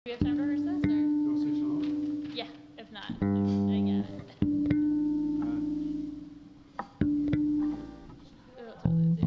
Do we have time to rehearse this, or? You want to say shalom? Yeah, if not, I get it. It'll totally do.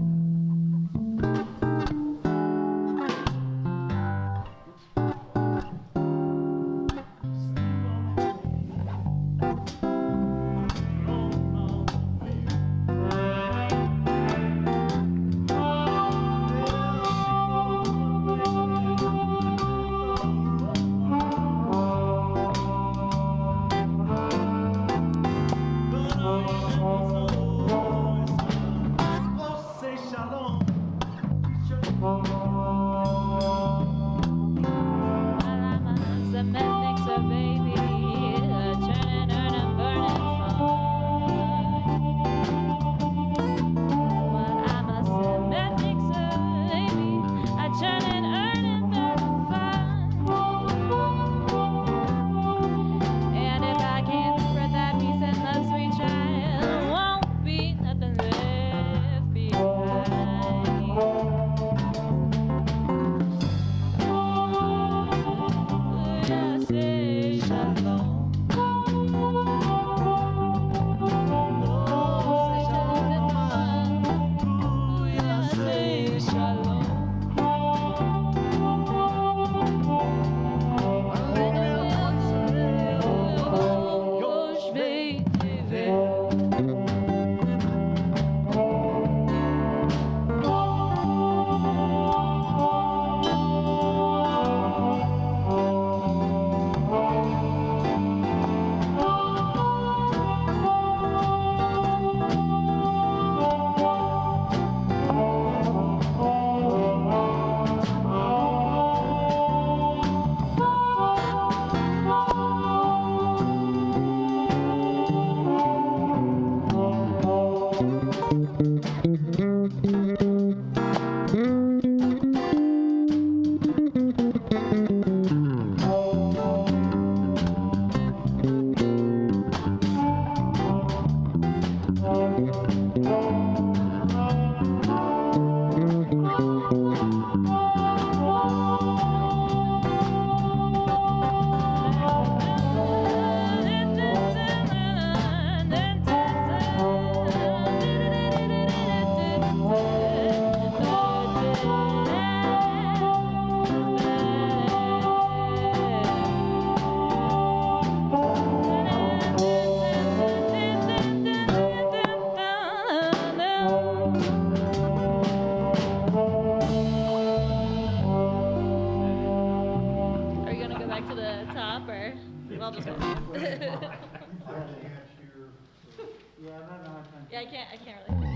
Yeah, I can't really.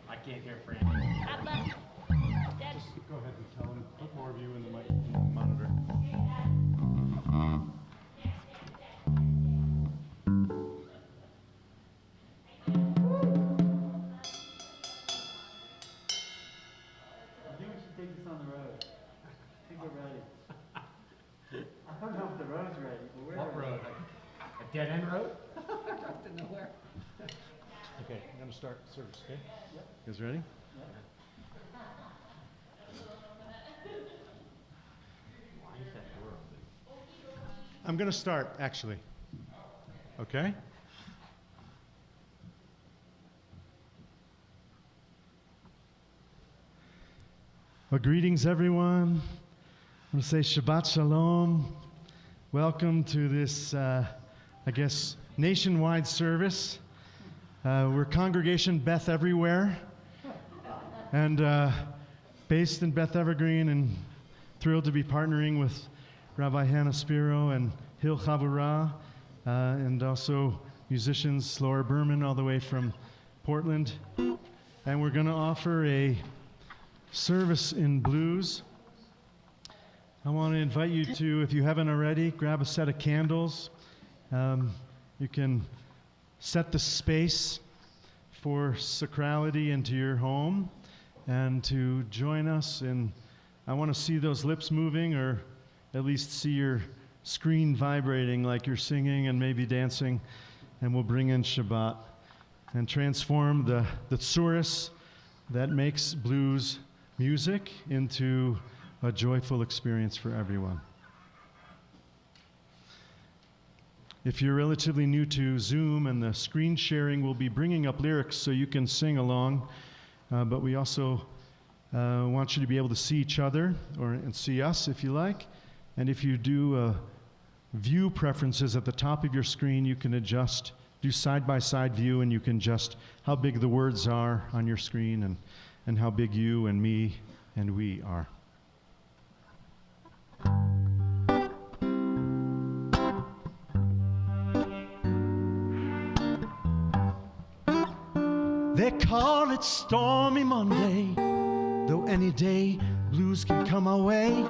I can't hear Frank. Just go ahead and tell him, put more of you in the monitor. I think we should take this on the road. I think we're ready. I don't know if the road's ready, but we're What ready. road? A dead end road? Up to nowhere. Okay, I'm going to start service, okay? Yep. You guys ready? Why is that door open? I'm going to start, actually. Okay? Well, greetings, everyone. I want to say Shabbat Shalom. Welcome to this, nationwide service. We're Congregation Beth Everywhere, and based in Beth Evergreen, and thrilled to be partnering with Rabbi Hannah Spiro and Hil Chavurah, and also musicians Laura Berman all the way from Portland. And we're going to offer a service in blues. I want to invite you to, if you haven't already, grab a set of candles. You can set the space for sacrality into your home and to join us. And I want to see those lips moving, or at least see your screen vibrating like you're singing and maybe dancing. And we'll bring in Shabbat and transform the tsuris that makes blues music into a joyful experience for everyone. If you're relatively new to Zoom and the screen sharing, we'll be bringing up lyrics so you can sing along. But we also want you to be able to see each other and see us if you like. And if you do view preferences at the top of your screen, you can do side-by-side view, and you can adjust how big the words are on your screen and how big you and me and we are. They call it Stormy Monday, though any day blues can come our way.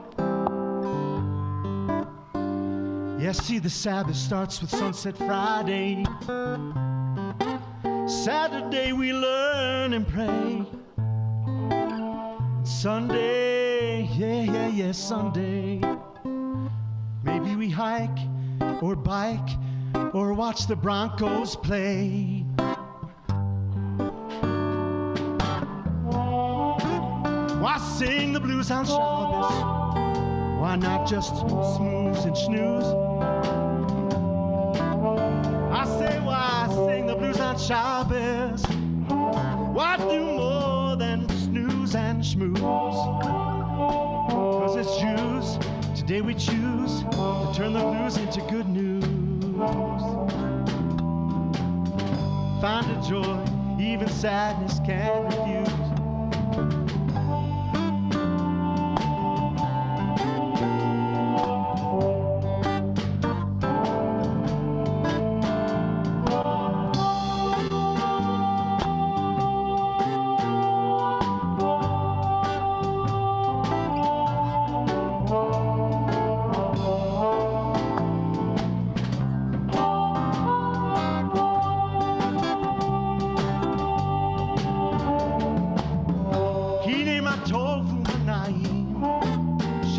Yeah, see, the Sabbath starts with Sunset Friday. Saturday we learn and pray. Sunday, yeah, Sunday, maybe we hike or bike or watch the Broncos play. Why sing the blues on Shabbos? Why not just snooze and snooze? I say, why sing the blues on Shabbos? Why do more than snooze and schmooze? 'Cause it's Jews, today we choose to turn the blues into good news. Find a joy, even sadness can't refuse.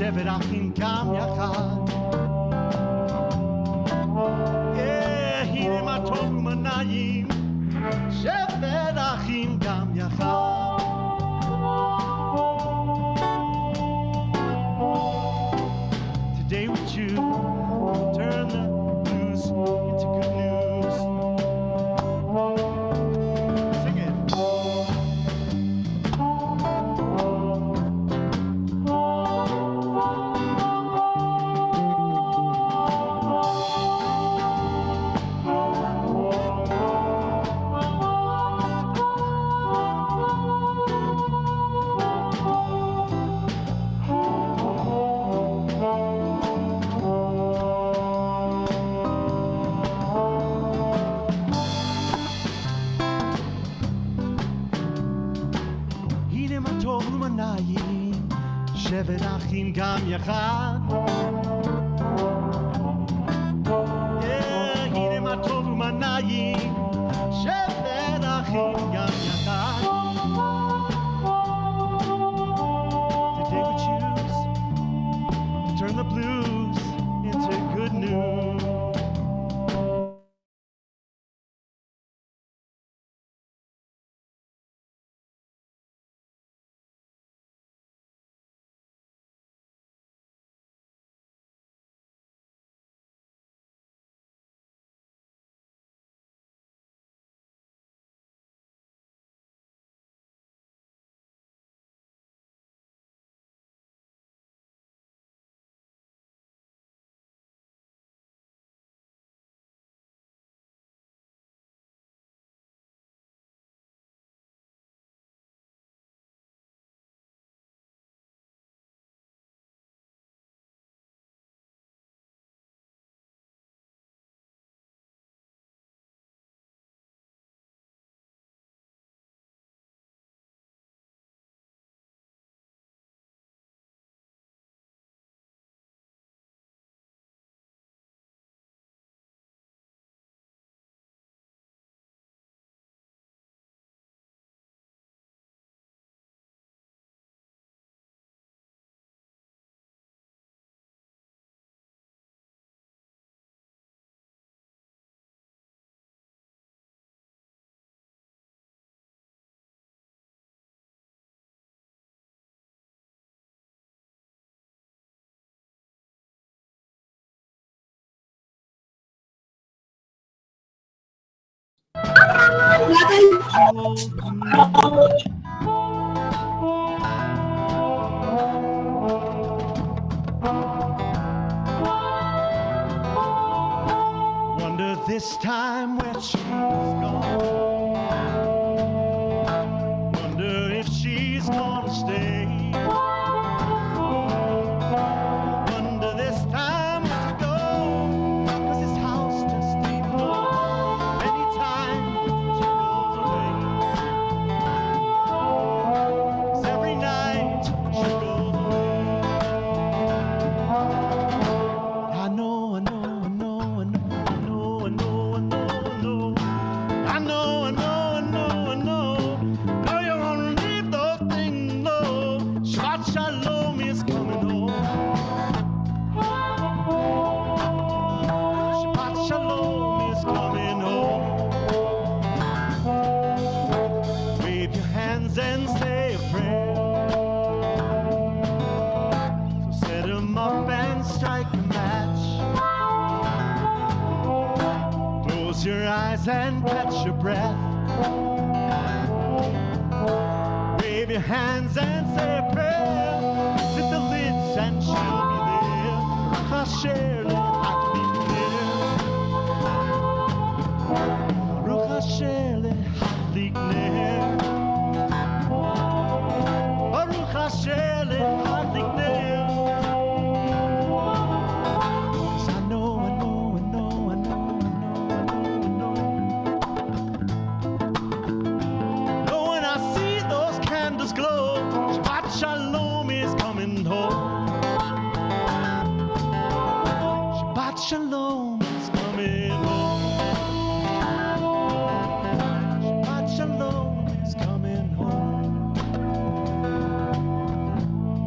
Shevet achim gam yachad. Yeah, hine ma tov u'manayim. Shevet achim gam yachad. Today we choose to turn the blues into good news. Sing it. Shevet achim gam yachad. Yeah, hine ma tov u'manayim. Shevet achim gam yachad. Today we choose to turn the blues into good news. Wonder this time where she's gone. Wonder if she's gonna stay. Wonder this time where to go, 'cause this house just ain't home anytime she goes away. 'Cause every night she goes away. I know, I know, I know, I know. I know, I know, I know, I know. I know, I know, I know, I know. Know you wanna leave those things low. Shabbat Shalom is coming home. Shabbat Shalom is coming home. Wave your hands and say a prayer. So set 'em up and strike a match. Close your eyes and catch your breath. Wave your hands and say a prayer. Hit the lids and she'll be there. Hashem, Hadlik Ner. Baruch Hashem, Hadlik Ner. Baruch Hashem, Hadlik Ner. 'Cause I know, I know, I know, I know, I know, I know, I know. Know when I see those candles glow, Shabbat Shalom is coming home. Shabbat Shalom is coming home. Shabbat Shalom is coming home.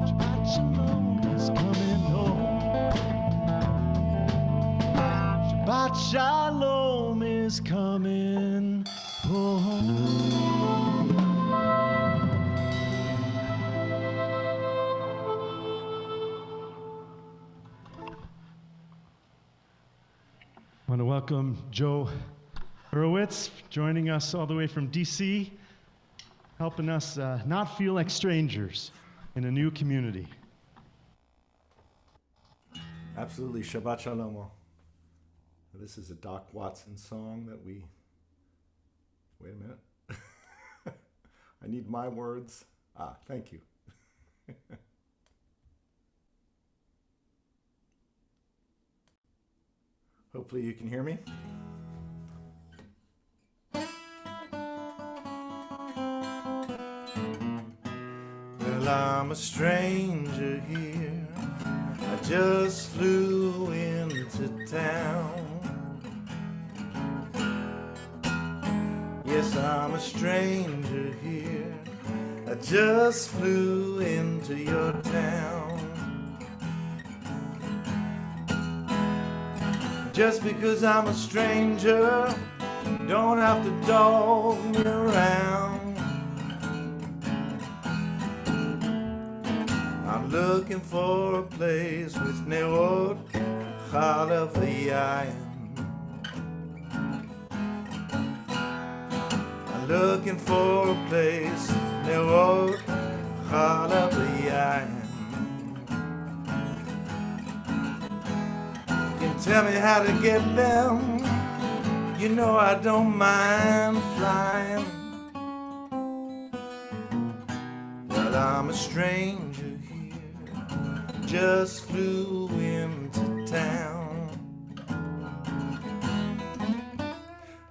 Shabbat Shalom is coming home. Shabbat Shalom is coming home. I want to welcome Joe Hurwitz, joining us all the way from DC, helping us not feel like strangers in a new community. Absolutely, Shabbat Shalom. This is a Doc Watson song that we... Wait a minute. I need my words. Thank you. Hopefully you can hear me. Well, I'm a stranger here. I just flew into town. Yes, I'm a stranger here. I just flew into your town. Just because I'm a stranger, don't have to dog me around. I'm looking for a place with neot chalav v'yayin. I'm looking for a place with neot chalav v'yayin. Tell me how to get them. You know I don't mind flying. Well, I'm a stranger here. Just flew into town.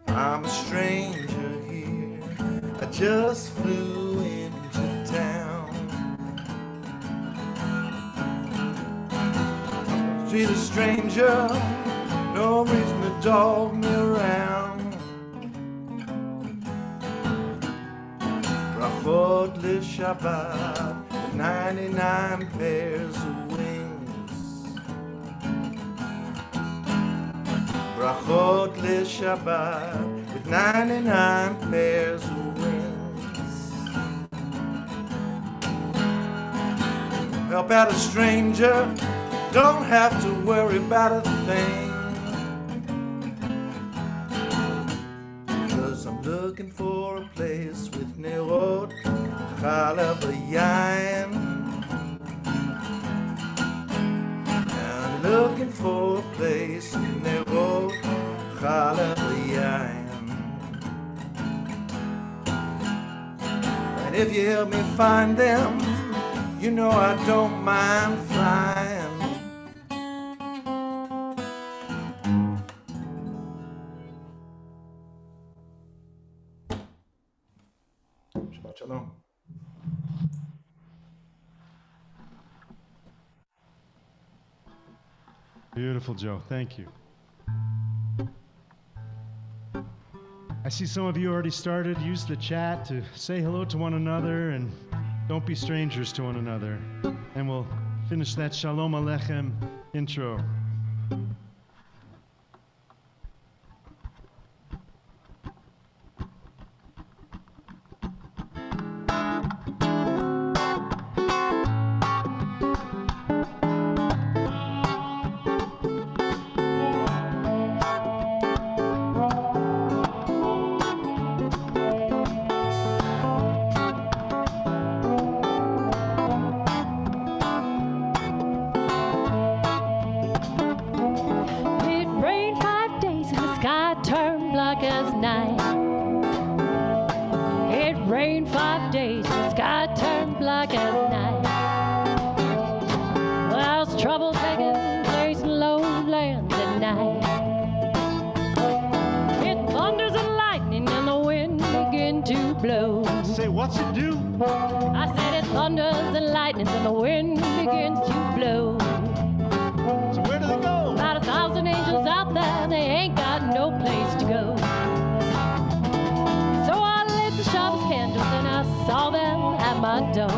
I'm a stranger here. I just flew into town. Treat a stranger, no reason to dog me around. Brachot l'Shabbat, 99 pairs of wings. Brachot l'Shabbat, with 99 pairs of wings. Help out a stranger, don't have to worry about a thing, 'cause I'm looking for for a place with nerot challah v'yayin, and looking for a place with nerot challah v'yayin. And if you help me find them, you know I don't mind flying. Shabbat shalom. Beautiful, Joe. Thank you. I see some of you already started. Use the chat to say hello to one another and don't be strangers to one another. And we'll finish that Shalom Aleichem intro. Say, what's it do? I said it thunders and lightnings and the wind begins to blow. So where do they go? About 1,000 angels out there, they ain't got no place to go. So I lit the Shabbat candles and I saw them at my door.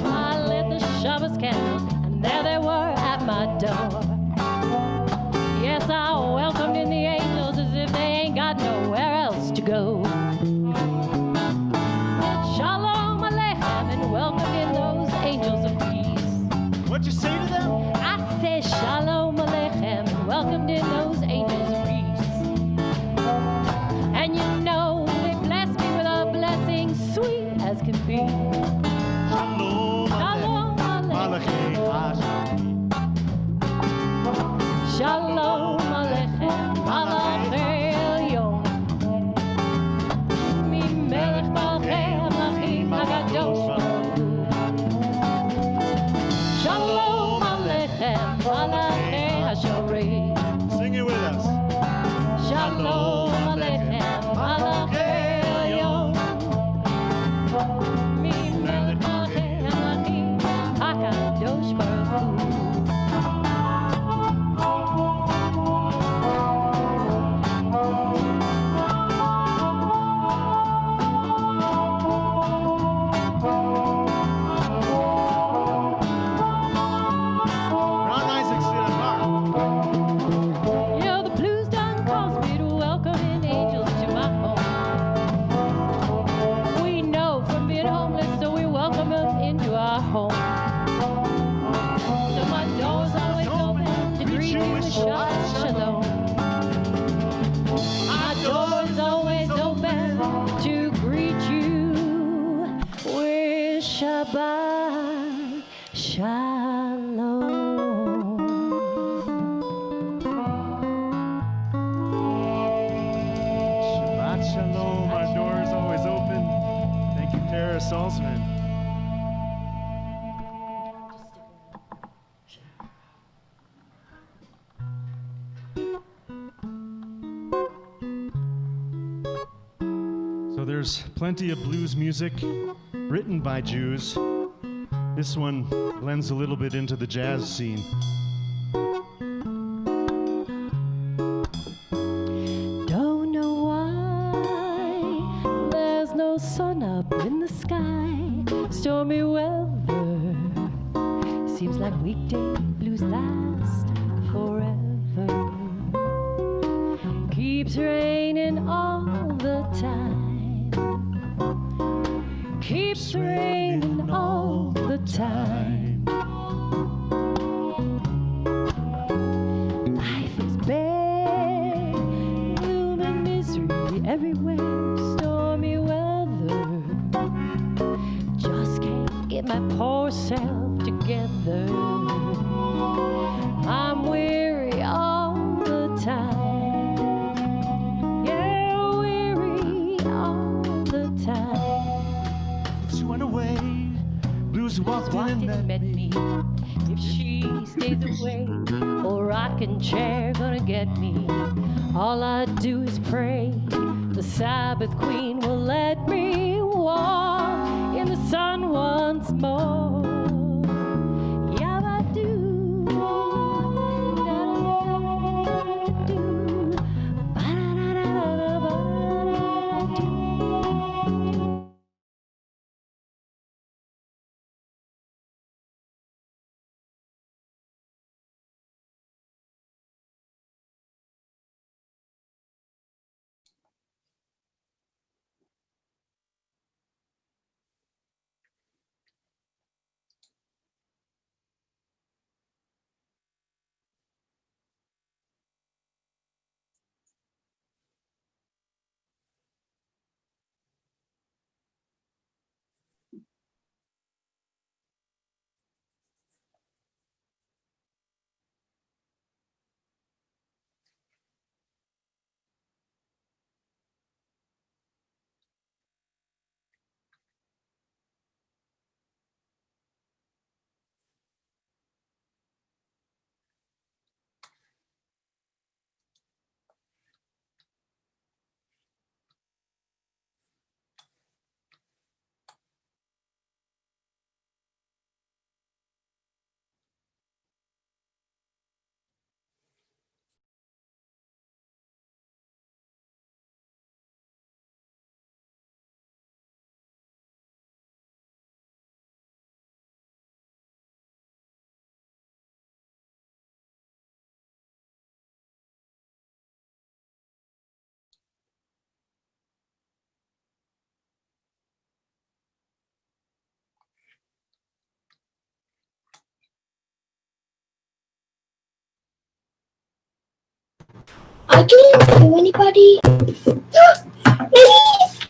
I lit the Shabbat candles and there they were at my door. Yes, I welcomed in the angels as if they ain't got nowhere else to go. Shalom Aleichem and welcomed in those angels of peace. What'd you say to them? I said Shalom Aleichem and welcomed in those angels of peace. And you know they blessed me with a blessing sweet as can be. Shalom Aleichem. Shalom Aleichem, Malachei Elyon. Mi melech malchei hamlachim hakadosh baruch hu. Shalom Aleichem, Malachei hashorim. Sing it with us. Shalom Aleichem, Malachei Elyon. Mi melech malchei hamlachim hakadosh baruch hu. Shabbat Shalom. Shabbat Shalom. Our door is always open. Thank you, Tara Salzman. So there's plenty of blues music written by Jews. This one blends a little bit into the jazz scene. Don't know why there's no sun up in the sky. Stormy weather. Seems like weekday blues last forever. Keeps raining all the time. Keeps raining all the time. Life is bare, gloom and misery everywhere. yourself together. I'm weary all the time. Yeah, weary all the time. She went away, blues walked in Walked in and met me. If she stays away, a rocking chair gonna get me. All I do is pray the Sabbath Queen will let me walk in the sun once more. Yabba-doo, da-da-da-da-da-doo, ba-da-da-da-da-da-doo. I didn't hear anybody. Please.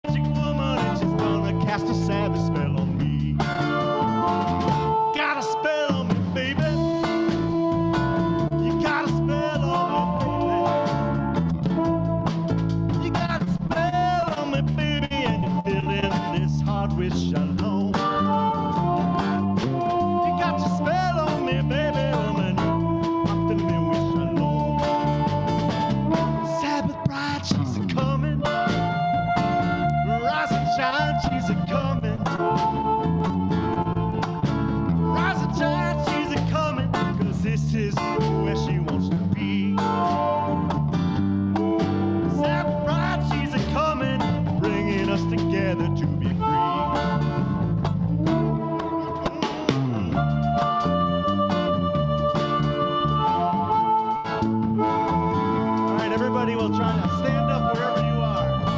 Magic woman, and she's gonna cast a Sabbath spell on me. Got a spell on me, baby. You got a spell on me, baby. You got a spell on me, baby, and you're filling this heart with shalom. You got your spell on me, baby, woman. I'm filling it with shalom. Sabbath bride, she's a coming. Rise and shine, she's a coming. Rise and shine, she's a coming. 'Cause this is where she wants to be. Sabbath bride, she's a coming, bringing us together to be free. All right, everybody will try to stand up wherever you are.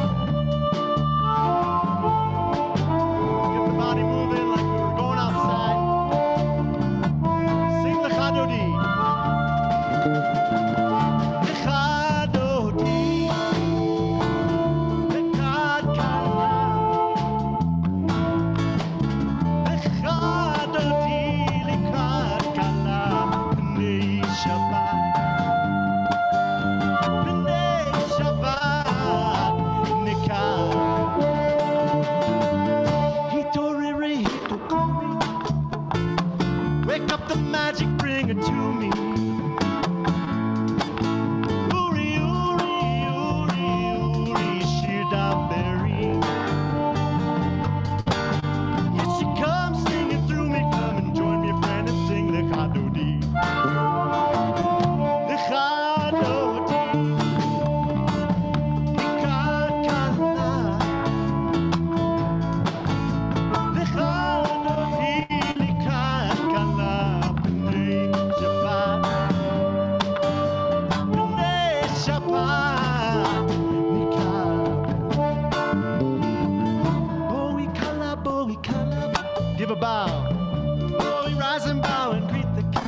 give a bow. Oh, we rise and bow and greet the king.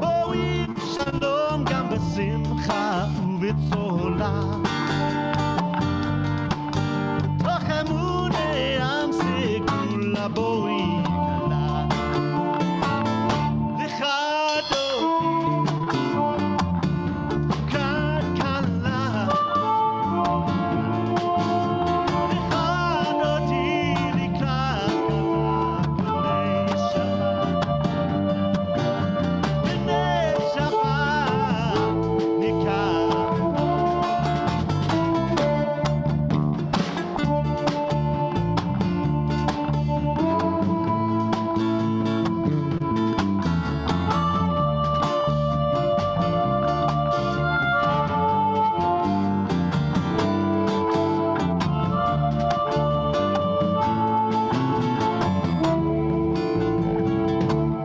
Oh, we shalom gam b'simcha u'b'tzola. Toch emunei am segula boi kala. Lichadoti kad kala. Lichadoti likad kala. B'nei Shabbat nikah.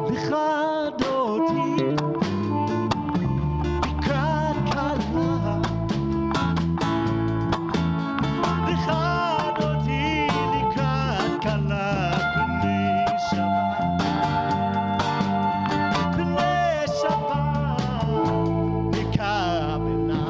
Lichadoti likad kala. Lichadoti likad kala. B'nei Shabbat. B'nei Shabbat nikah b'na.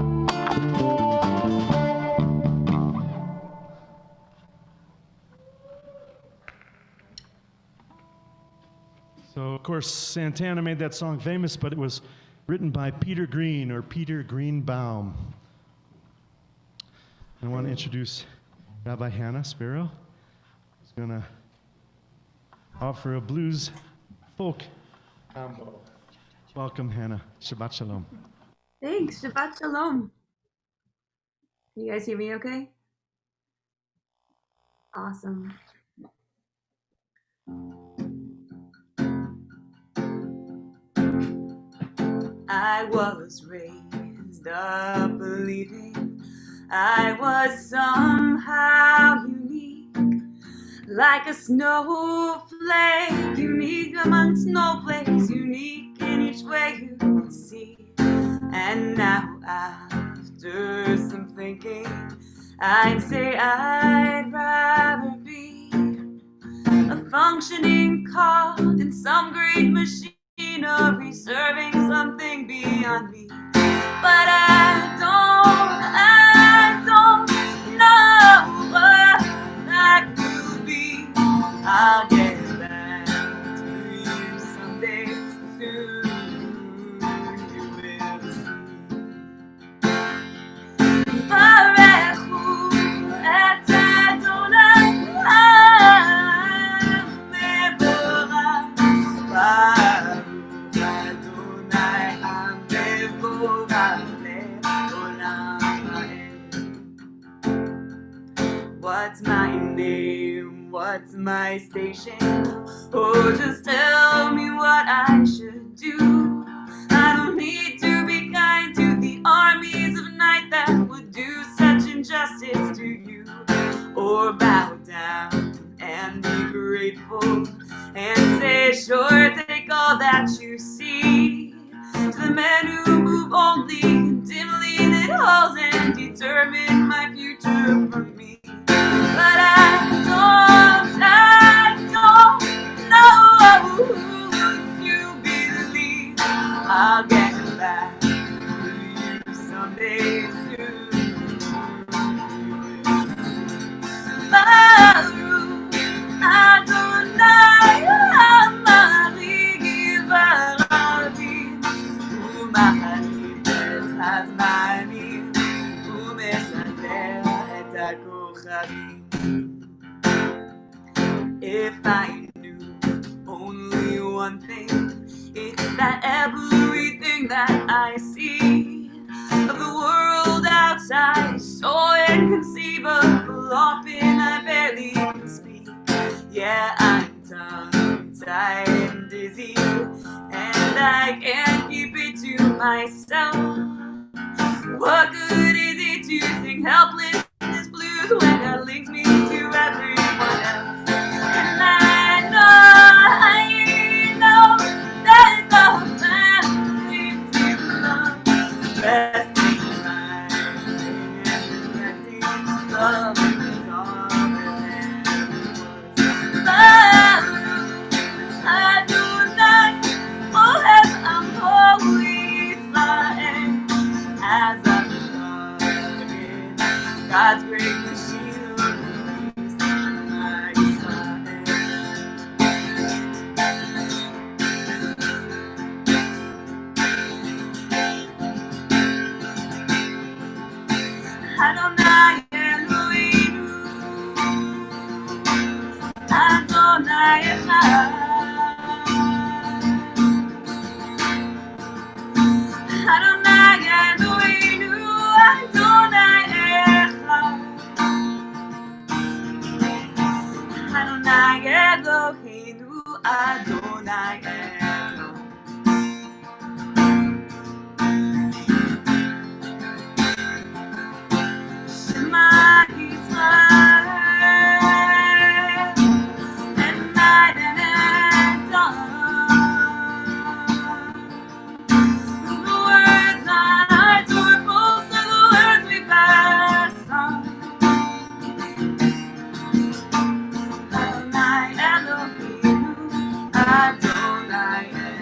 So, of course, Santana made that song famous, but it was written by Peter Green or Peter Greenbaum. I want to introduce Rabbi Hannah Sparrow, who's going to offer a blues folk combo. Welcome, Hannah. Shabbat Shalom. Thanks. Shabbat Shalom. Can you guys hear me okay? Awesome. I was raised up believing I was somehow unique, like a snowflake, unique among snowflakes, unique in each way you can see. And now after some thinking, I'd say I'd rather be a functioning cog in some great machinery serving something beyond me. But I don't know what that will be. I'll get back to you someday soon. You will see. Barechu et Adonai mevorach. Baruch Adonai mevorach le'olam ha'ed. What's my name? What's my station? Oh, just tell me what I should do. I don't need to be kind to the armies of night that would do such injustice to you, or bow down and be grateful and say, sure, take all that you see. To the men who move only in dimly lit halls and determine my future for me. But I don't know who to believe. I'll get back to you someday soon. Baruch Adonai Amari Varavi Umachalif et Hazmanim Umesader et HaKochavim. If I knew only one thing, it's that everything that I see of the world outside is so inconceivable. Often I barely can speak. Yeah, I'm tongue-tied and dizzy, and I can't keep it to myself. What good is it to sing helplessness blues when it links me to everyone else? And I know that the family to love, resting right and reflecting love is all that Adonai Eloheinu, Adonai Echad. Adonai Eloheinu, Adonai Echad. Adonai Eloheinu, Adonai Echad. Shema Yisrael, and night and dawn. The words on our doorposts are the words we pass on. Adonai Eloheinu, Adonai Echad.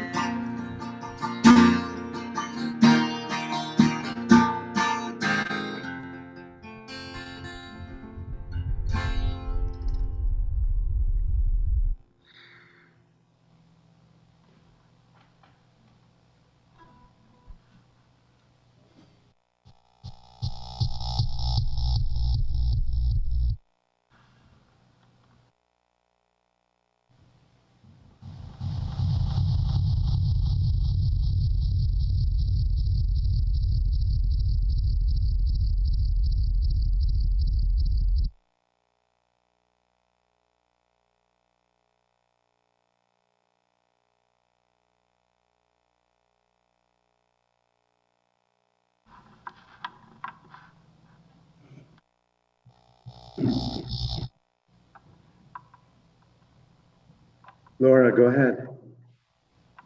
Laura, go ahead.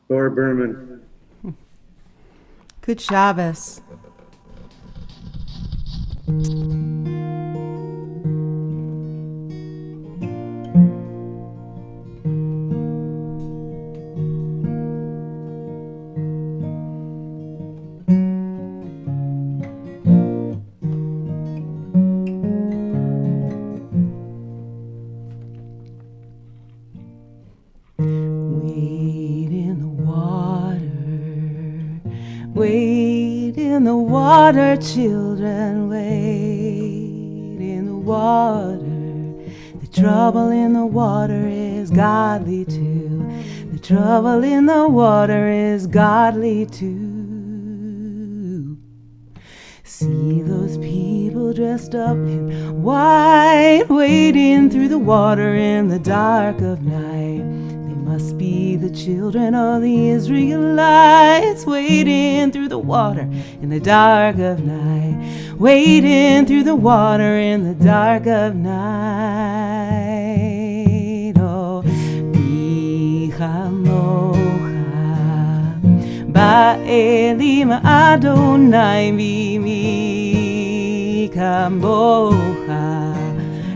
Laura Berman. Good Shabbos. Wade in the water, wade in the water, children, wade in the water. The trouble in the water is godly too. The trouble in the water is godly too. See those people dressed up in white, wading through the water in the dark of night. They must be the children of the Israelites, wading through the water in the dark of night, wading through the water in the dark of night. Oh, Bichamocha Ba'elim Adonai Mikamocha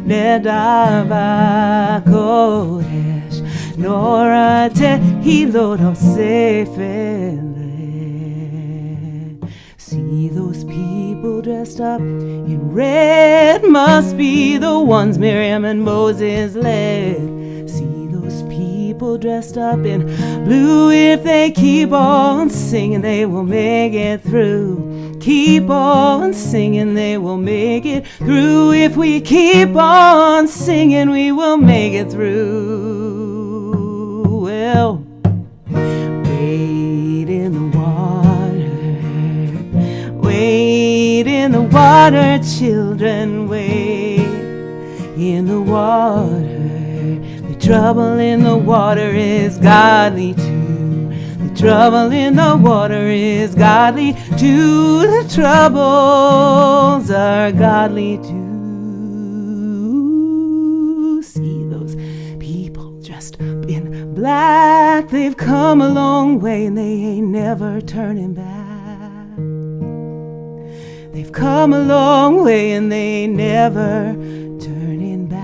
Nedava Kodesh Nora Tehilot Osefele. See those people dressed up in red, must be the ones Miriam and Moses led. See those people dressed up in blue, if they keep on singing they will make it through. Keep on singing, they will make it through. If we keep on singing, we will make it through. Well, wade in the water, wade in the water, children, wade in the water. The trouble in the water is godly too. The trouble in the water is godly too. The troubles are godly too. See those people dressed up in black. They've come a long way and they ain't never turning back. They've come a long way and they ain't never turning back.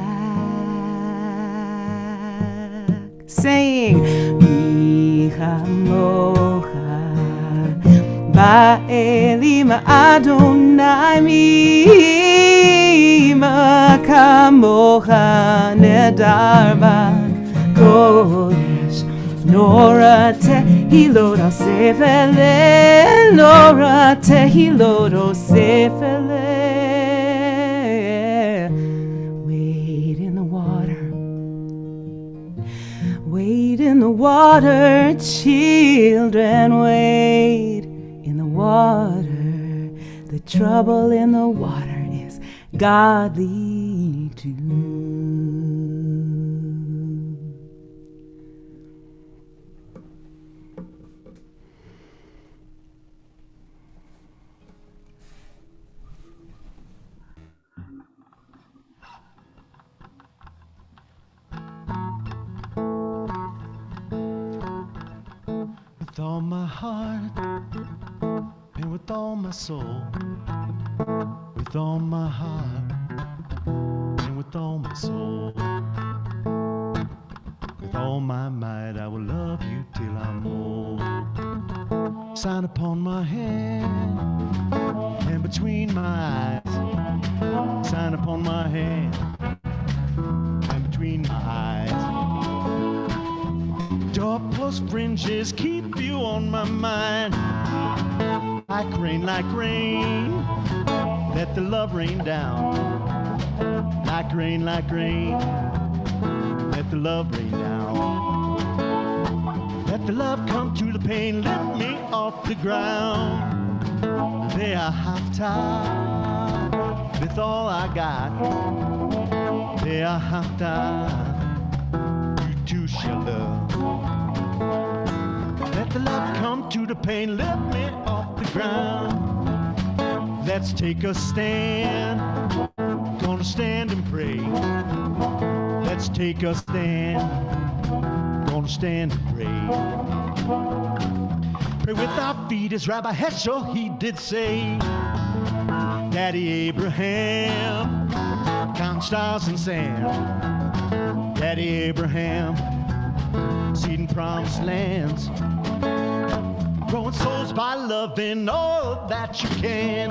Saying, Michamocha Ba'elim Adonai mi kamocha nedar kodesh Nora tehilot asefele Nora tehilot asefele. Wade in the water, wade in the water, children, wade in the water. The trouble in the water is godly too. With all my heart and with all my soul, with all my heart and with all my soul, with all my might I will love you till I'm old. Sign upon my hand and between my eyes, sign upon my hand and between my eyes. Doorpost fringes keep you on my mind. Like rain, let the love rain down. Like rain, let the love rain down. Let the love come to the pain, lift me off the ground. They are half tied with all I got. They are half tied, you too shall love. Let the love come to the pain, lift me off the ground. Let's take a stand, gonna stand and pray. Let's take a stand, gonna stand and pray. Pray with our feet as Rabbi Heschel, he did say. Daddy Abraham, count stars and sand. Daddy Abraham, seed in promised lands. Growing souls by loving all that you can.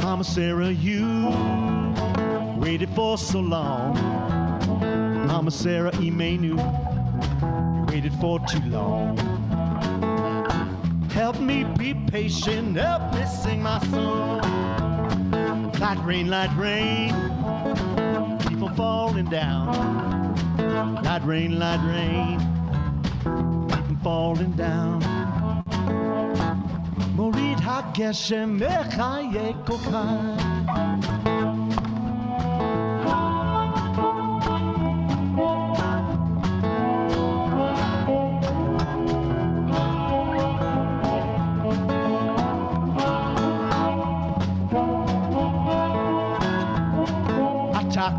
Mama Sarah, you waited for so long. Mama Sarah, Emmanuel, you waited for too long. Help me be patient, help me sing my song. Like rain, keep on falling down. Like rain, keep on falling down. Morid hageshem mechaye kokai.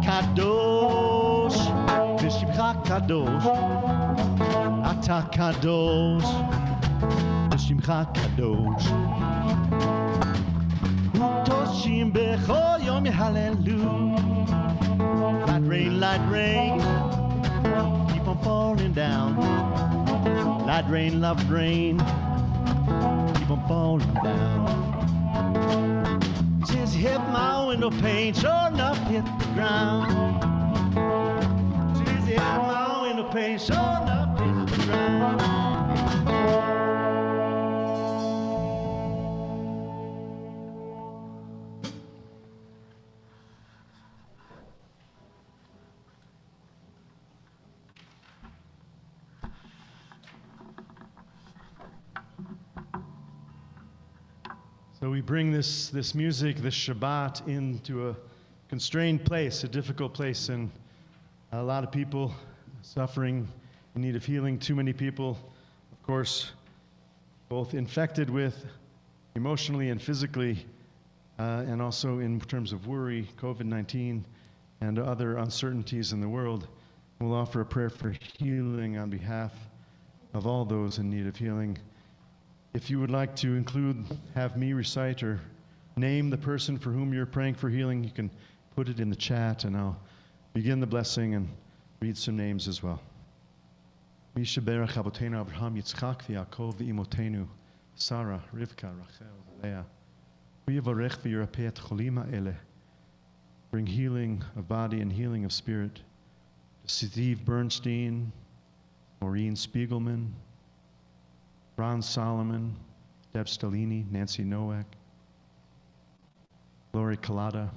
Kadosh, V'shimcha kadosh, Ata kadosh, V'shimcha kadosh. Utoshim b'chol yom hallelu. Light rain, keep on falling down. Light rain, love rain, keep on falling down. Since hit my window pane, sure enough hit the ground. Since hit my window pane, sure enough hit the ground. So we bring this music, this Shabbat, into a constrained place, a difficult place, and a lot of people suffering in need of healing. Too many people, of course, both infected with emotionally and physically, and also in terms of worry, COVID-19, and other uncertainties in the world. We'll offer a prayer for healing on behalf of all those in need of healing. If you would like to have me recite or name the person for whom you're praying for healing, you can put it in the chat, and I'll begin the blessing and read some names as well. Mishaberach Abotenu Abraham Yitzchak v'Yaakov v'imotenu Sarah, Rivka, Rachel, Leah. Uyavarech v'yirapeh et cholim ha'eleh. Bring healing of body and healing of spirit to Steve Bernstein, Maureen Spiegelman, Ron Solomon, Deb Stellini, Nancy Nowak, Lori Collada,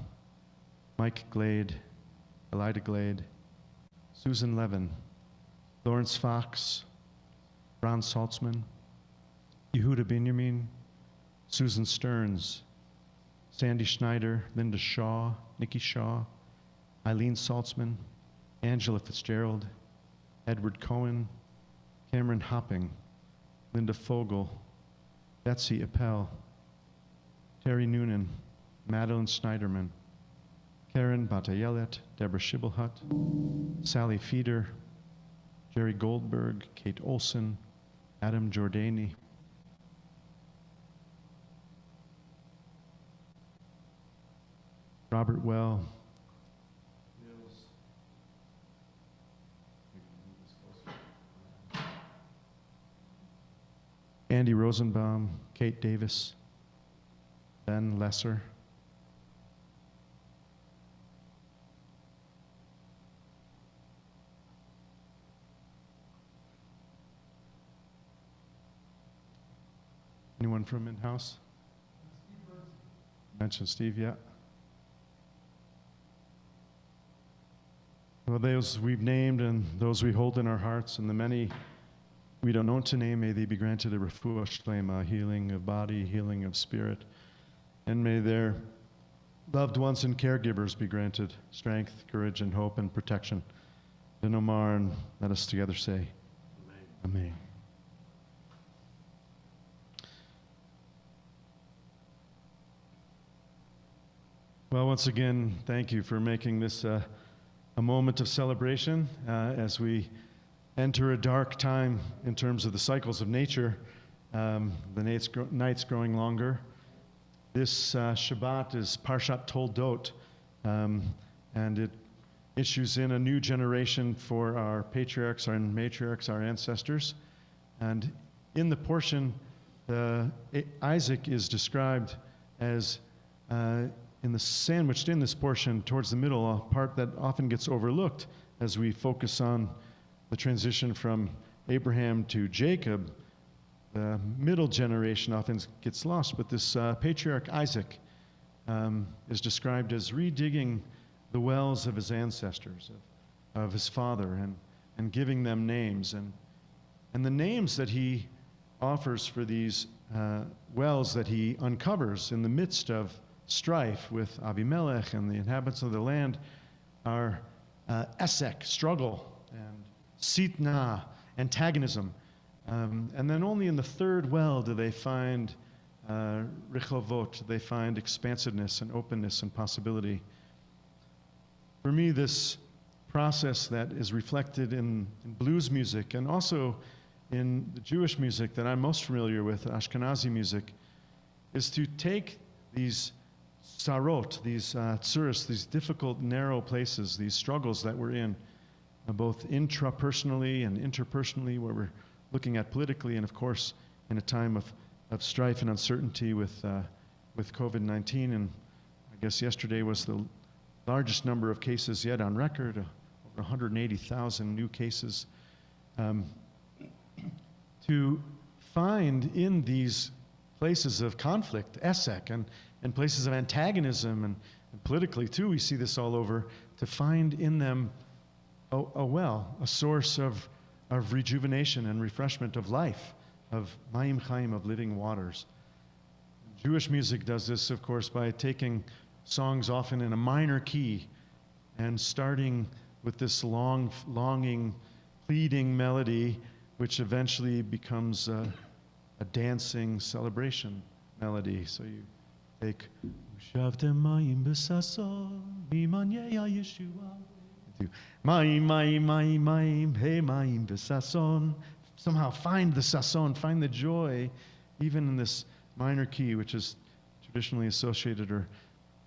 Mike Glade, Elida Glade, Susan Levin, Lawrence Fox, Ron Saltzman, Yehuda Benjamin, Susan Stearns, Sandy Schneider, Linda Shaw, Nikki Shaw, Eileen Saltzman, Angela Fitzgerald, Edward Cohen, Cameron Hopping, Linda Fogel, Betsy Appel, Terry Noonan, Madeline Schneiderman, Karen Batayelet, Deborah Schibelhut, Sally Feeder, Jerry Goldberg, Kate Olson, Adam Giordani, Robert Well, Andy Rosenbaum, Kate Davis, Ben Lesser, anyone from in-house? Mention Steve, yeah. Well, those we've named and those we hold in our hearts, and the many we don't know to name, may they be granted a refuah shlema, healing of body, healing of spirit, and may their loved ones and caregivers be granted strength, courage, and hope and protection. Then Omar, and let us together say, Amen. Amen. Well, once again, thank you for making this a moment of celebration as we enter a dark time in terms of the cycles of nature, the nights growing longer. This Shabbat is Parshat Toldot, and it issues in a new generation for our patriarchs and matriarchs, our ancestors. And in the portion, Isaac is described as sandwiched in this portion towards the middle, a part that often gets overlooked as we focus on the transition from Abraham to Jacob. The middle generation often gets lost, but this patriarch Isaac is described as redigging the wells of his ancestors, of his father, and giving them names. And the names that he offers for these wells that he uncovers in the midst of strife with Abimelech and the inhabitants of the land are Esek, struggle, and Sitna, antagonism. And then only in the third well do they find Rechovot, they find expansiveness and openness and possibility. For me, this process that is reflected in blues music and also in the Jewish music that I'm most familiar with, Ashkenazi music, is to take these sarot, these tsuris, these difficult, narrow places, these struggles that we're in, both intrapersonally and interpersonally, where we're looking at politically, and of course, in a time of strife and uncertainty with COVID-19. And I guess yesterday was the largest number of cases yet on record, over 180,000 new cases. To find in these places of conflict, Esek, and places of antagonism, and politically too, we see this all over, to find in them a well, a source of rejuvenation and refreshment of life, of Mayim Chaim, of living waters. Jewish music does this, of course, by taking songs often in a minor key and starting with this longing, pleading melody, which eventually becomes a dancing celebration melody. So you take Ushavtem Mayim B'Sason Mimanyei Yeshua. Mayim, Mayim, Mayim, Mayim, Hey Mayim B'Sason. Somehow find the sason, find the joy, even in this minor key, which is traditionally associated, or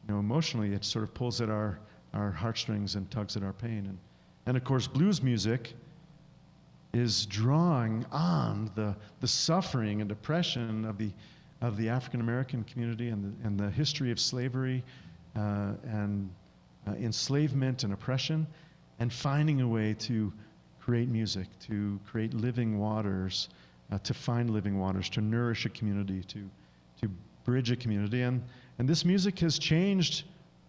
emotionally, it sort of pulls at our heartstrings and tugs at our pain. And of course, blues music is drawing on the suffering and oppression of the African American community and the history of slavery and enslavement and oppression, and finding a way to create music, to create living waters, to find living waters, to nourish a community, to bridge a community. And this music has changed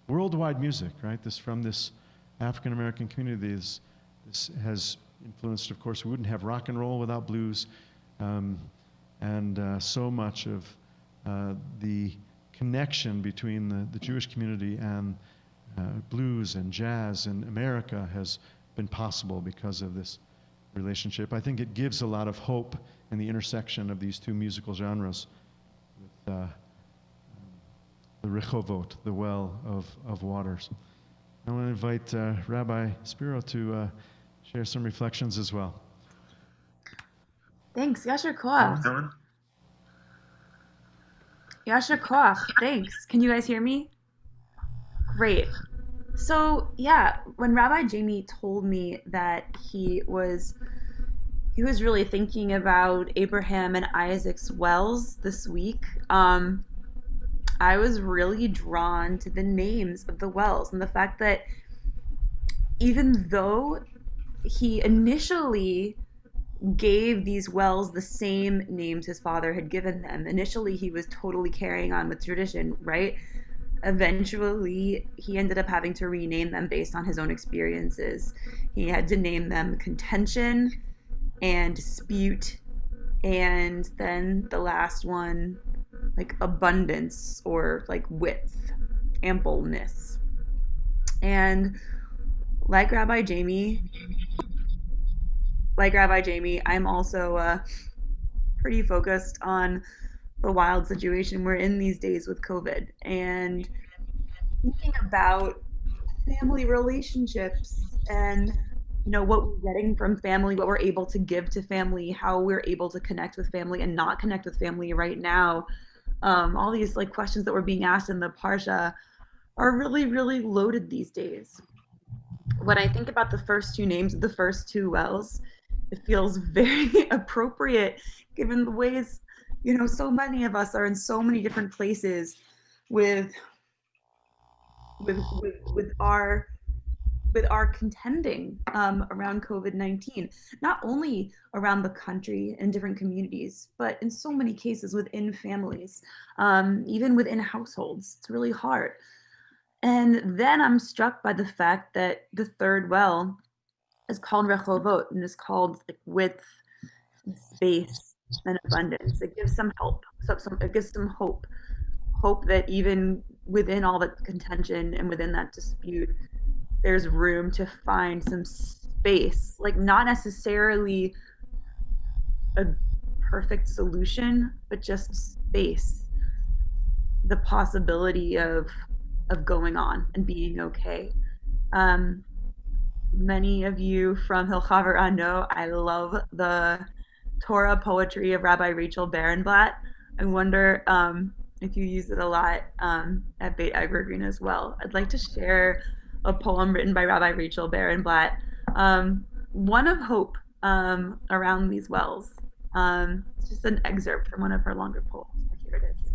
worldwide music, right? From this African American community, this has influenced, of course, we wouldn't have rock and roll without blues, and so much of the connection between the Jewish community and blues and jazz in America has been possible because of this relationship. I think it gives a lot of hope in the intersection of these two musical genres with the Rechovot, the well of waters. I want to invite Rabbi Spiro to share some reflections as well. Thanks. Yasher koach. Yasher koach. Thanks. Can you guys hear me? Great. So yeah, when Rabbi Jamie told me that he was really thinking about Abraham and Isaac's wells this week, I was really drawn to the names of the wells and the fact that even though he initially gave these wells the same names his father had given them, initially he was totally carrying on with tradition, right? Eventually, he ended up having to rename them based on his own experiences. He had to name them contention and dispute, and then the last one, like abundance or like width, ampleness. And like Rabbi Jamie, I'm also pretty focused on the wild situation we're in these days with COVID and thinking about family relationships and what we're getting from family, what we're able to give to family, how we're able to connect with family and not connect with family right now. All these like questions that were being asked in the parsha are really, really loaded these days. When I think about the first two names of the first two wells, it feels very appropriate given the ways so many of us are in so many different places with our contending around COVID-19, not only around the country and different communities, but in so many cases within families, even within households. It's really hard. And then I'm struck by the fact that the third well is called Rechovot and is called like width, space, and abundance. It gives some help. It gives some hope. Hope that even within all the contention and within that dispute, there's room to find some space, like not necessarily a perfect solution, but just space, the possibility of going on and being okay. Many of you from Hilchaver know I love the Torah poetry of Rabbi Rachel Barenblatt. I wonder if you use it a lot at Beit Evergreen as well. I'd like to share a poem written by Rabbi Rachel Barenblatt, one of hope around these wells. It's just an excerpt from one of her longer poems. Here it is.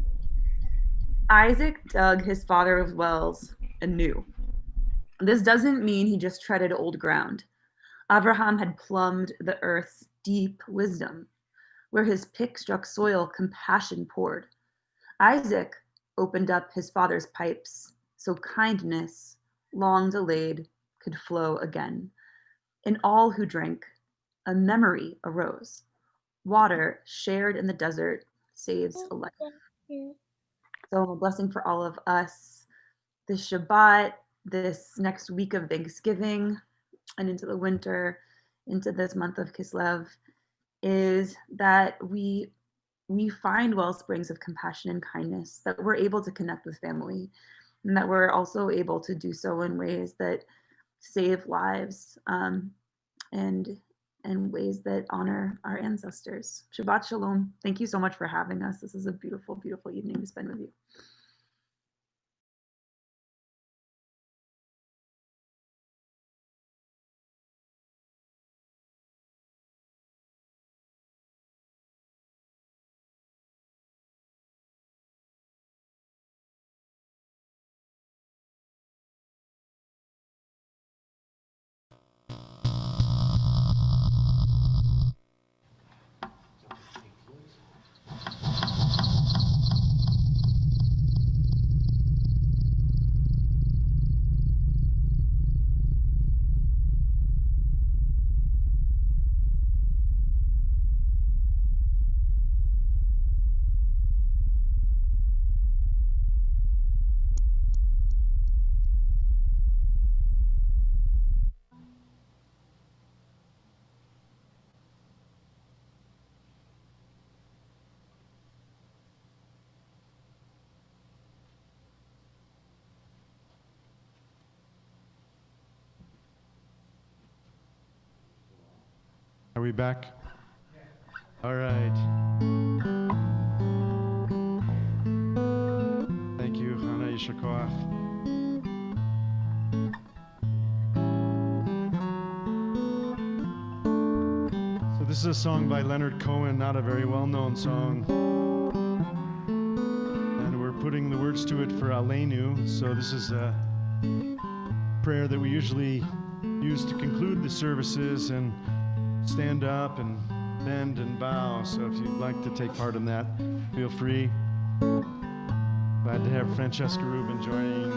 Isaac dug his father's wells anew. This doesn't mean he just treaded old ground. Abraham had plumbed the earth's deep wisdom. Where his pick struck soil, compassion poured. Isaac opened up his father's pipes, so kindness, long delayed, could flow again. In all who drank, a memory arose. Water shared in the desert saves a life. So a blessing for all of us this Shabbat, this next week of Thanksgiving, and into the winter, into this month of Kislev, is that we find well springs of compassion and kindness, that we're able to connect with family, and that we're also able to do so in ways that save lives and ways that honor our ancestors. Shabbat Shalom. Thank you so much for having us. This is a beautiful, beautiful evening to spend with you. we back? All right. Thank you, Hana Yishar Koach. So this is a song by Leonard Cohen, not a very well-known song. And we're putting the words to it for Aleinu. So this is a prayer that we usually use to conclude the services and stand up and bend and bow. So if you'd like to take part in that, feel free. Glad to have Francesca Rubin joining.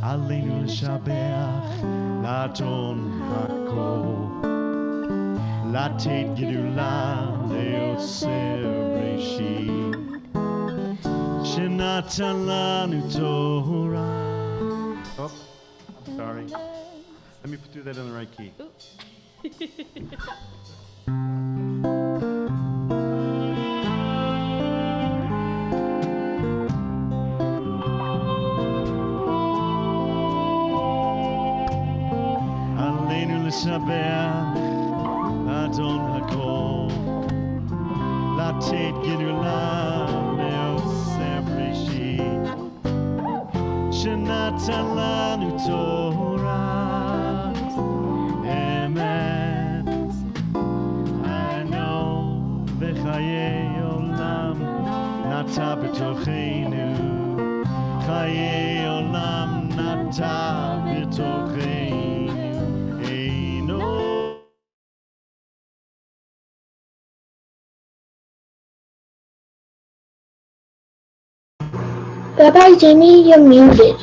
Aleinu l'shabeach l'aton hakol latet gedula le'oser breshit shenatan lanu Torah. Oh, I'm sorry. Let me do that in the right key. Aleinu l'shabeach Adon hakol latet gedula le'oser breshit shenatan lanu Torah emet. I know v'chayei olam nata b'tocheinu, chayei olam nata b'tocheinu, eino. Rabbi Jamie, you're muted.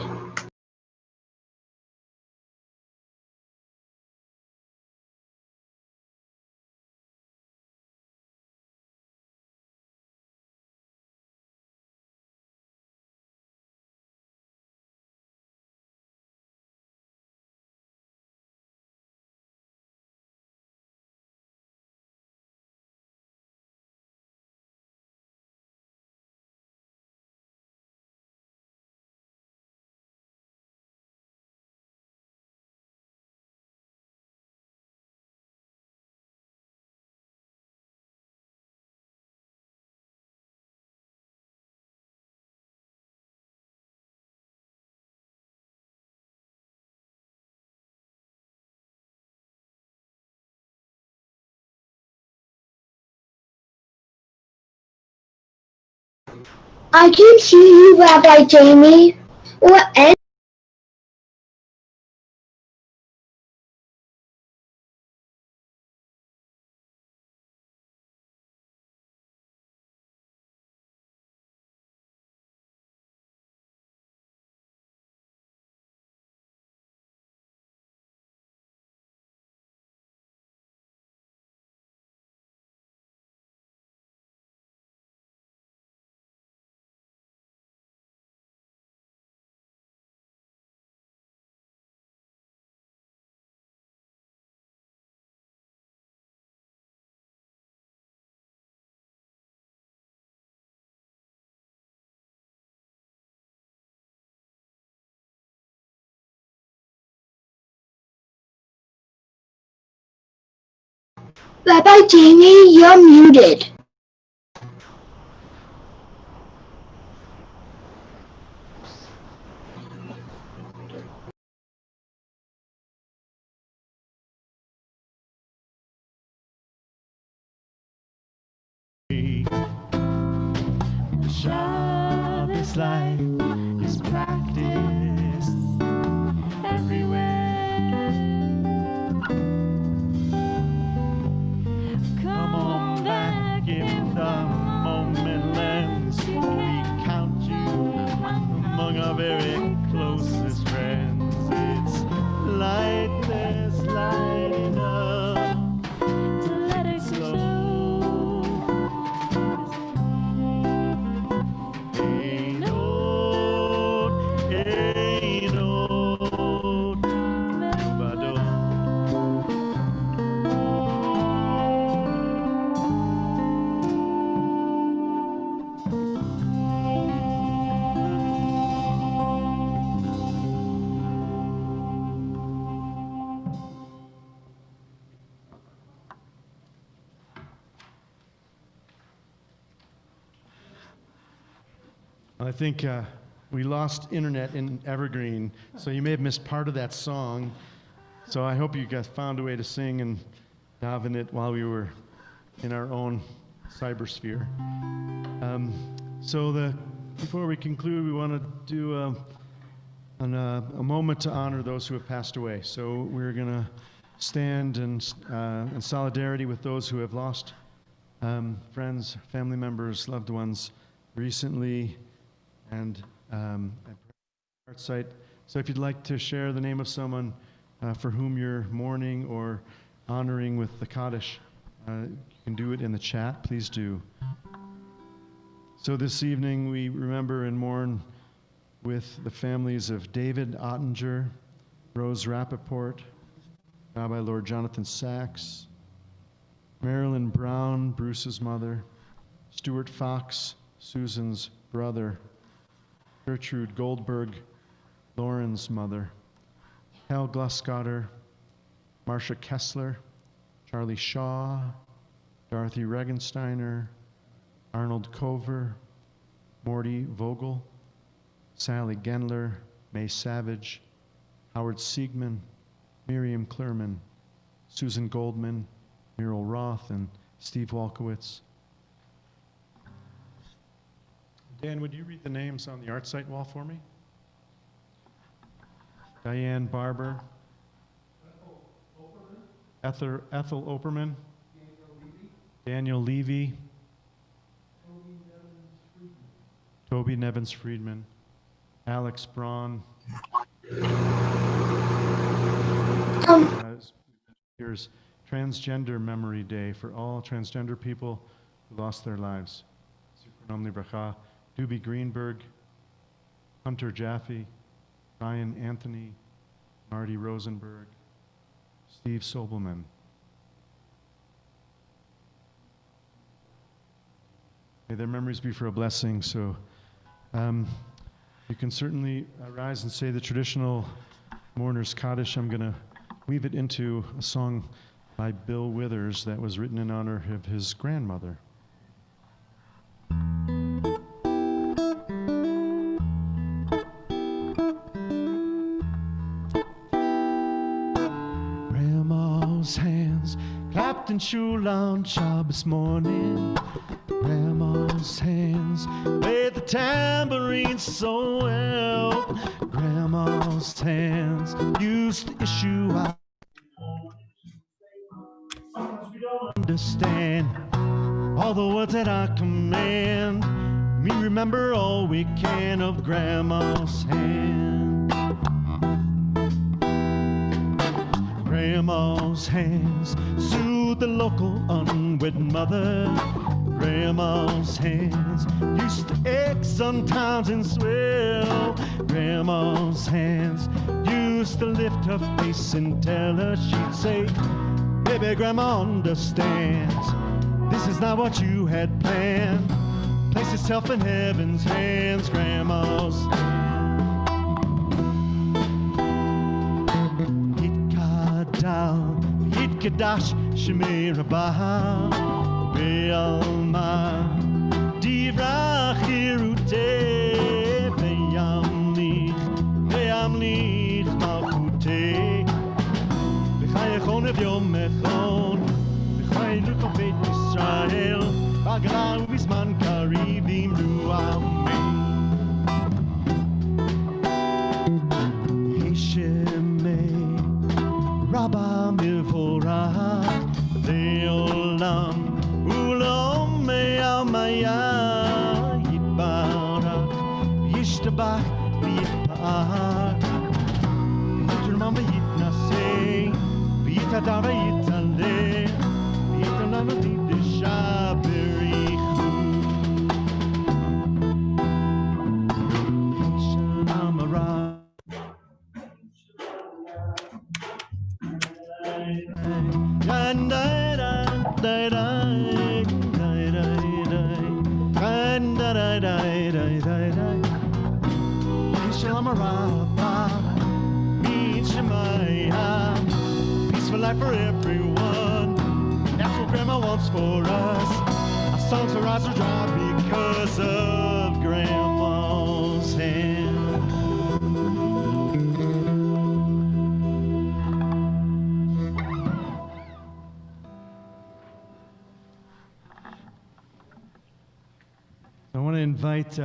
I can't see you, Rabbi Jamie. What end? Rabbi Jamie, you're muted. Shabbos life is practiced everywhere. Come on back if the moment lends. We count you among our very closest friends. It's light that's lighting up to let it slow. Ain't no I think we lost internet in Evergreen, so you may have missed part of that song. So I hope you guys found a way to sing and daven it while we were in our own cybersphere. Before we conclude, we want to do a moment to honor those who have passed away. So we're going to stand in solidarity with those who have lost friends, family members, loved ones recently, and at site. So if you'd like to share the name of someone for whom you're mourning or honoring with the Kaddish, you can do it in the chat. Please do. So this evening we remember and mourn with the families of David Ottinger, Rose Rappaport, Rabbi Lord Jonathan Sachs, Marilyn Brown, Bruce's mother, Stuart Fox, Susan's brother, Gertrude Goldberg, Lauren's mother, Hal Gluscotter, Marcia Kessler, Charlie Shaw, Dorothy Regensteiner, Arnold Cover, Morty Vogel, Sally Gendler, May Savage, Howard Siegman, Miriam Klurman, Susan Goldman, Muriel Roth, and Steve Walkowitz. Dan, would you read the names on the art site wall for me? Diane Barber, Ethel Operman, Daniel Levy, Toby Nevins Friedman, Alex Braun. Here's Transgender Memory Day for all transgender people who lost their lives. Zikronom Livracha, Doobie Greenberg, Hunter Jaffe, Ryan Anthony, Marty Rosenberg, Steve Sobelman. May their memories be for a blessing. So you can certainly rise and say the traditional mourner's Kaddish. I'm going to weave it into a song by Bill Withers that was written in honor of his grandmother. Grandma's hands clapped in shul on Shabbos morning. Grandma's hands played the tambourine so well. Grandma's hands used to issue out. We don't understand all the words that I command. We remember all we can of Grandma's hand. Grandma's hands soothed the local unwed mother. Grandma's hands used to ache sometimes and swell. Grandma's hands used to lift her face and tell her, she'd say, baby, Grandma understands. This is not what you had planned. Place yourself in heaven's hands, Grandma's Yitkadal, Yitkadash, Shemir Abah, Be'alma, Divrach Hirute, Be'amlich Malchute, B'chayechon ev Yom Echon, B'chayeluk of Beit Yisrael, B'agala u'bizman kariv imru amen. Hishemei Rabba Milvorach Le'olam U'lom Me'almaya Yitbarach Yishtabach V'yitpa'ar Yitrman v'yitnaseh V'yitadar v'yitaleh V'yitalam v'yidesha berichu Shalom Arah Peaceful life for everyone. That's what Grandma wants for us. Our songs are rise or dry because of Grandma. invite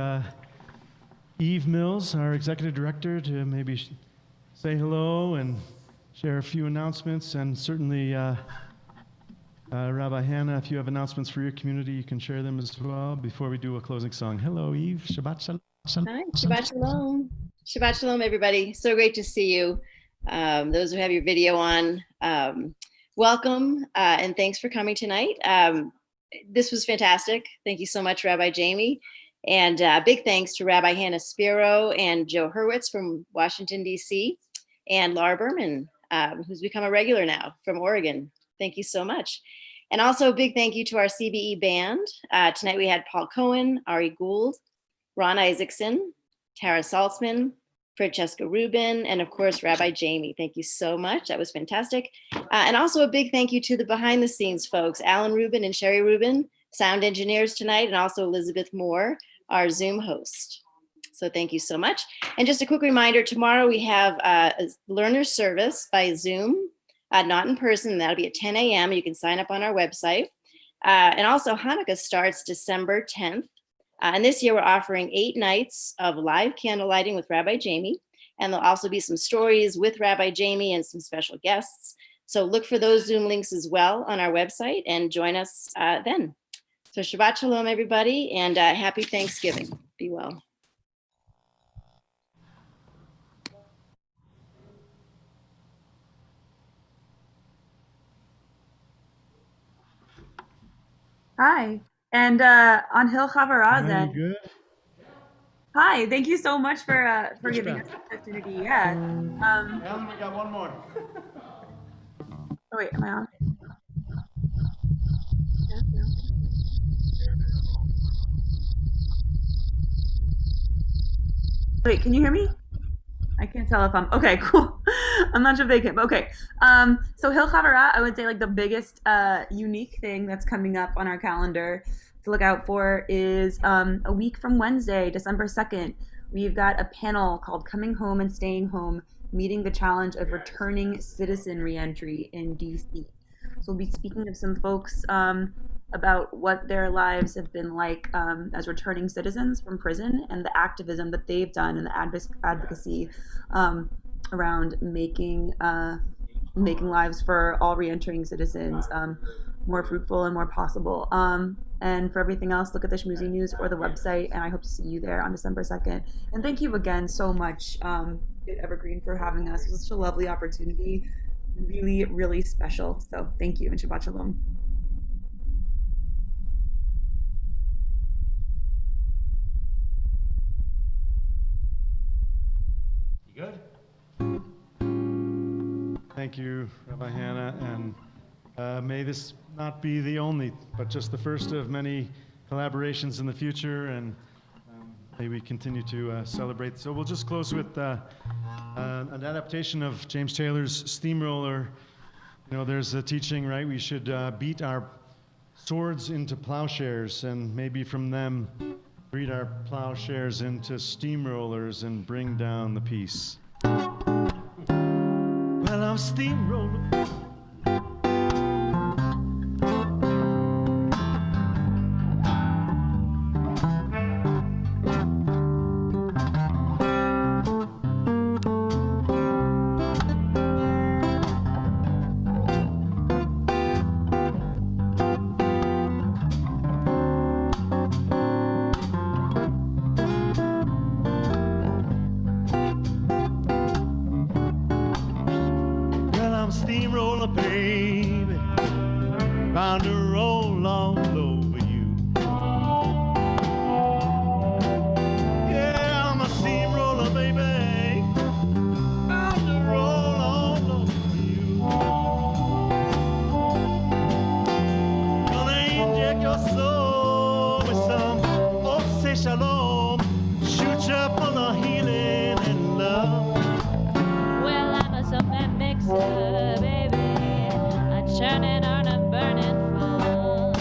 Eve Mills, our executive director, to maybe say hello and share a few announcements, and certainly Rabbi Hannah, if you have announcements for your community, you can share them as well before we do a closing song. Hello, Eve. Shabbat shalom. Hi, Shabbat shalom. Shabbat shalom, everybody. So great to see you. Those who have your video on, welcome, and thanks for coming tonight. This was fantastic. Thank you so much, Rabbi Jamie. And big thanks to Rabbi Hannah Spiro and Joe Hurwitz from Washington, D.C., and Laura Berman, who's become a regular now from Oregon. Thank you so much. And also a big thank you to our CBE band. Tonight we had Paul Cohen, Ari Gould, Ron Isaacson, Tara Saltzman, Francesca Rubin, and of course, Rabbi Jamie. Thank you so much. That was fantastic. And also a big thank you to the behind the scenes folks, Alan Rubin and Sherry Rubin, sound engineers tonight, and also Elizabeth Moore, our Zoom host. So thank you so much. And just a quick reminder, tomorrow we have a learner service by Zoom, not in person. That'll be at 10 a.m. You can sign up on our website. And also Hanukkah starts December 10th. And this year we're offering 8 nights of live candle lighting with Rabbi Jamie. And there'll also be some stories with Rabbi Jamie and some special guests. So look for those Zoom links as well on our website and join us then. So Shabbat Shalom, everybody, and happy Thanksgiving. Be well. Hi. And on Hill Chavaraz. Very good. Hi. Thank you so much for giving us the opportunity. Yeah. Alan, we got one more. Oh wait, am I on? Wait, can you hear me? I can't tell if I'm okay. Cool. I'm not sure if they can. But okay. So Hill Chavara, I would say like the biggest unique thing that's coming up on our calendar to look out for is a week from Wednesday, December 2nd. We've got a panel called "Coming Home and Staying Home: Meeting the Challenge of Returning Citizen Reentry in DC." So we'll be speaking to some folks about what their lives have been like as returning citizens from prison and the activism that they've done and the advocacy around making lives for all reentering citizens more fruitful and more possible. And for everything else, look at the Shmoozy News or the website, and I hope to see you there on December 2nd. And thank you again so much, Evergreen, for having us. It was such a lovely opportunity, really, really special. So thank you, and Shabbat Shalom. You good? Thank you, Rabbi Hannah, and may this not be the only, but just the first of many collaborations in the future, and may we continue to celebrate. So we'll just close with an adaptation of James Taylor's Steamroller. You know, there's a teaching, right? We should beat our swords into plowshares, and maybe from them breed our plowshares into steamrollers and bring down the peace. Well, I'm steamrolling. Steamroller, baby, bound to roll all over you. Yeah, I'm a steamroller, baby, bound to roll all over you. Gonna inject your soul with some Ose Shalom, shoot you full of healing and love. Well, I'm a something mixer, baby. I'm churning on a burning fire.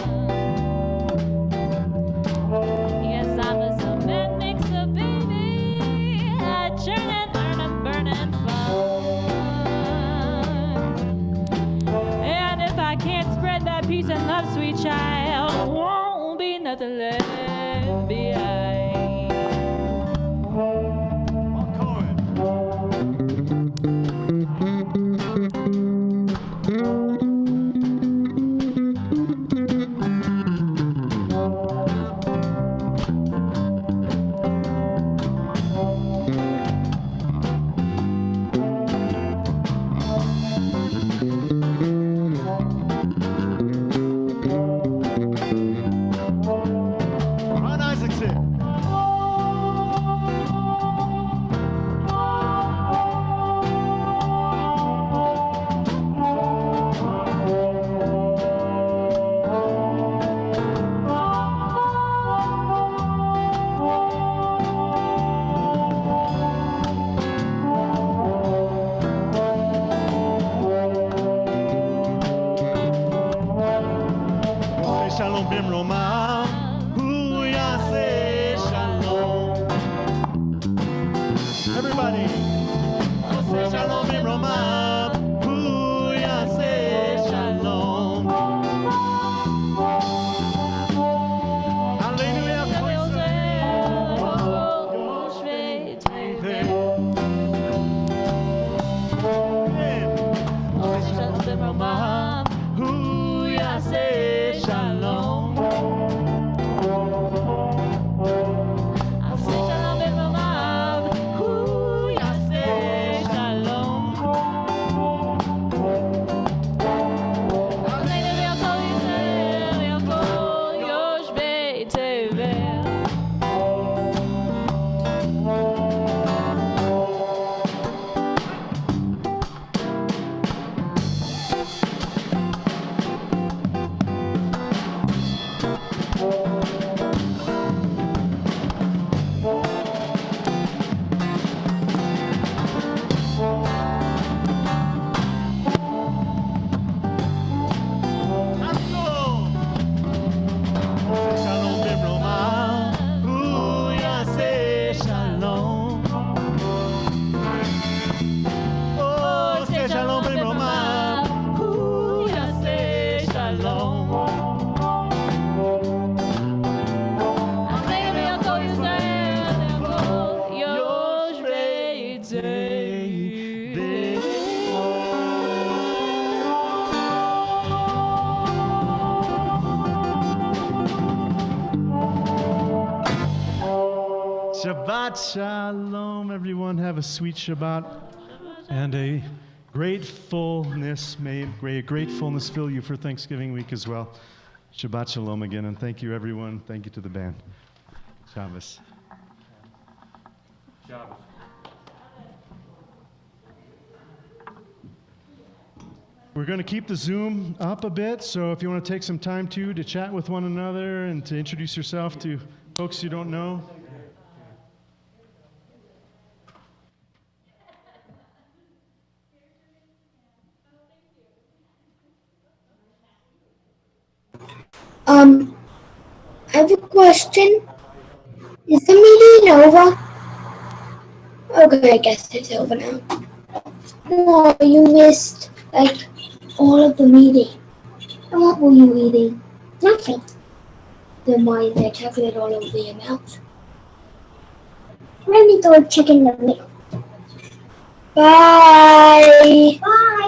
Yes, I'm a something mixer, baby. I'm churning on a burning fire. And if I can't spread that peace and love, sweet child, won't be nothing left behind. Shabbat Shalom, everyone. Have a sweet Shabbat and a gratefulness. May gratefulness fill you for Thanksgiving week as well. Shabbat Shalom again, and thank you, everyone. Thank you to the band. Shabbos. Shabbos. We're going to keep the Zoom up a bit, so if you want to take some time to chat with one another and to introduce yourself to folks you don't know. I have a question. Is the meeting over? Okay, I guess it's over now. No, you missed, like, all of the meeting. And what were you eating? Nothing. Then why is there chocolate all over your mouth? Let me throw a chicken in the middle. Bye. Bye.